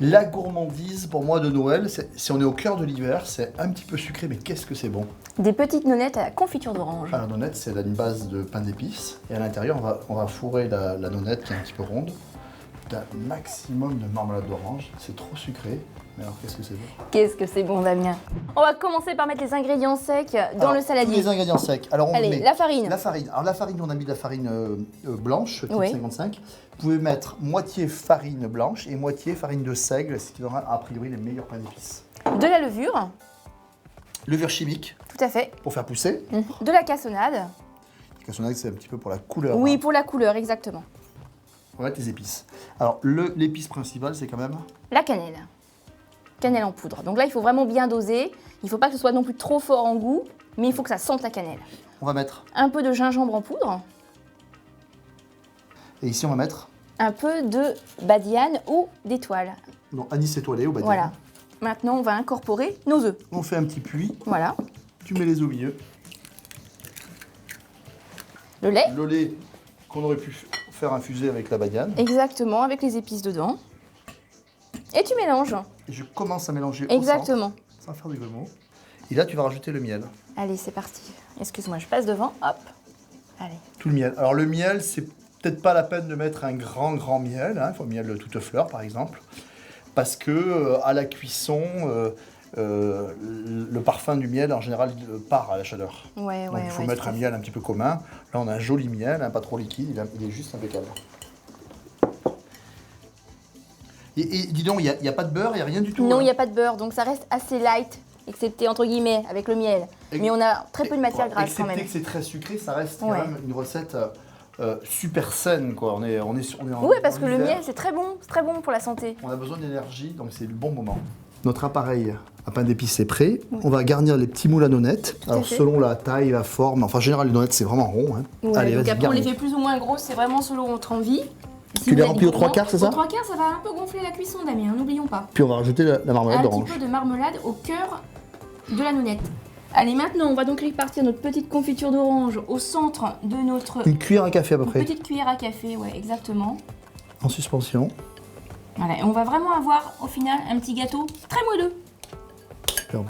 La gourmandise pour moi de Noël, si on est au cœur de l'hiver, c'est un petit peu sucré, mais qu'est-ce que c'est bon. Des petites nonnettes à la confiture d'orange. La nonnette, c'est une base de pain d'épices. Et à l'intérieur, on va fourrer la nonnette qui est un petit peu ronde. D'un maximum de marmelade d'orange. C'est trop sucré. Mais alors, qu'est-ce que c'est bon? Qu'est-ce que c'est bon, Damien? On va commencer par mettre les ingrédients secs dans le saladier. Les ingrédients secs. Alors, on Allez, met la farine. La farine. Alors, la farine, on a mis de la farine blanche, type Oui. 55. Vous pouvez mettre moitié farine blanche et moitié farine de seigle, ce qui donnera a priori les meilleurs pains d'épices. De la levure. Levure chimique Tout à fait. pour faire pousser. De la cassonade. La cassonade, c'est un petit peu pour la couleur. Oui, Hein. pour la couleur, exactement. On va mettre les épices. Alors, l'épice principale, c'est quand même... La cannelle. Cannelle en poudre. Donc là, il faut vraiment bien doser. Il ne faut pas que ce soit non plus trop fort en goût, mais il faut que ça sente la cannelle. On va mettre... Un peu de gingembre en poudre. Et ici, on va mettre... Un peu de badiane ou d'étoile. Non, anis étoilé au badiane. Voilà. Maintenant, on va incorporer nos œufs. On fait un petit puits. Voilà. Tu mets les œufs au milieu. Le lait. Le lait qu'on aurait pu faire infuser avec la badiane. Exactement, avec les épices dedans. Et tu mélanges. Et je commence à mélanger Exactement. au centre, sans faire de grumeaux. Et là, tu vas rajouter le miel. Allez, c'est parti. Excuse-moi, je passe devant. Hop. Allez. Tout le miel. Alors le miel, c'est peut-être pas la peine de mettre un grand miel. Hein. Il faut un miel de toute fleur, par exemple. Parce que à la cuisson, le parfum du miel, en général, part à la chaleur. Ouais, Donc ouais, il faut ouais, mettre tout à un fait. miel un petit peu commun. Là, on a un joli miel, hein, pas trop liquide. Il est juste impeccable. Et dis donc, il n'y a pas de beurre, il n'y a rien du tout. Non, hein. il n'y a pas de beurre, donc ça reste assez light, excepté entre guillemets avec le miel. Mais on a très peu de matière grasse quand même. Excepté que c'est très sucré, ça reste quand Ouais. même une recette super saine, quoi. On est en Oui, parce en que le hiver. miel, c'est très bon pour la santé. On a besoin d'énergie, donc c'est le bon moment. Notre appareil à pain d'épices est prêt. On va garnir les petits moules à nonnettes. à Alors fait. selon la taille, la forme, enfin en général les nonnettes c'est vraiment rond. Hein. Ouais, Allez, donc vas-y, après, on les garnis. fait plus ou moins grosses, c'est vraiment selon notre envie. Si Tu vous les avez remplis aux gourmand, 3/4, c'est ça Aux 3/4, ça va un peu gonfler la cuisson, Damien, n'oublions pas. Puis on va rajouter la marmelade Un d'orange. petit peu de marmelade au cœur de la nonnette. Allez, maintenant, on va donc répartir notre petite confiture d'orange au centre de notre Une cuillère à café à peu près, petite cuillère à café, ouais, exactement. en suspension. Voilà, et on va vraiment avoir au final un petit gâteau très moelleux. Superbe.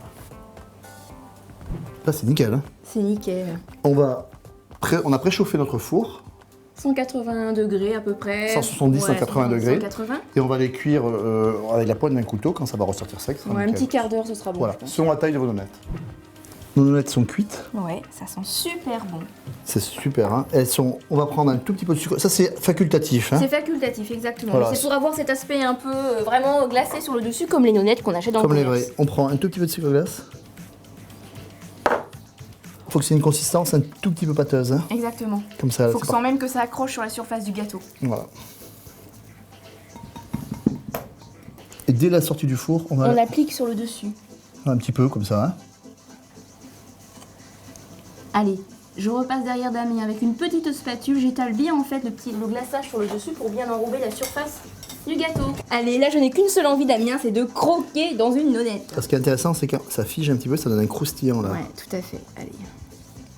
Là c'est nickel. Hein. C'est nickel. On a préchauffé notre four. 180 degrés à peu près. 170, 180 degrés. 180. Et on va les cuire avec la pointe d'un couteau quand ça va ressortir sec. ça sera Ouais, un nickel. petit quart d'heure, ce sera bon. Voilà, je pense. selon la taille de vos nonnettes. Nos nonnettes sont cuites, Ouais, ça sent super bon. c'est super. Hein. On va prendre un tout petit peu de sucre. Ça c'est facultatif. Hein. C'est facultatif, exactement. Voilà. C'est pour avoir cet aspect un peu vraiment glacé sur le dessus, comme les nonnettes qu'on achète dans Comme le les commerce. vrais. On prend un tout petit peu de sucre glace. Il faut que c'est une consistance un tout petit peu pâteuse. Hein. Exactement. Comme ça. Faut c'est que sans même que ça accroche sur la surface du gâteau. Voilà. Et dès la sortie du four, on va On l'applique sur le dessus. un petit peu comme ça. Hein. Allez, je repasse derrière Damien avec une petite spatule. J'étale bien en fait le glaçage sur le dessus pour bien enrober la surface du gâteau. Allez, là je n'ai qu'une seule envie, Damien, c'est de croquer dans une nonnette. Ce qui est intéressant, c'est que ça fige un petit peu, ça donne un croustillant là. Ouais, tout à fait. Allez.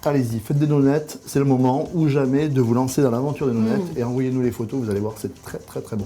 Allez-y, faites des nonnettes, c'est le moment ou jamais de vous lancer dans l'aventure des nonnettes et envoyez-nous les photos, vous allez voir, c'est très très très bon.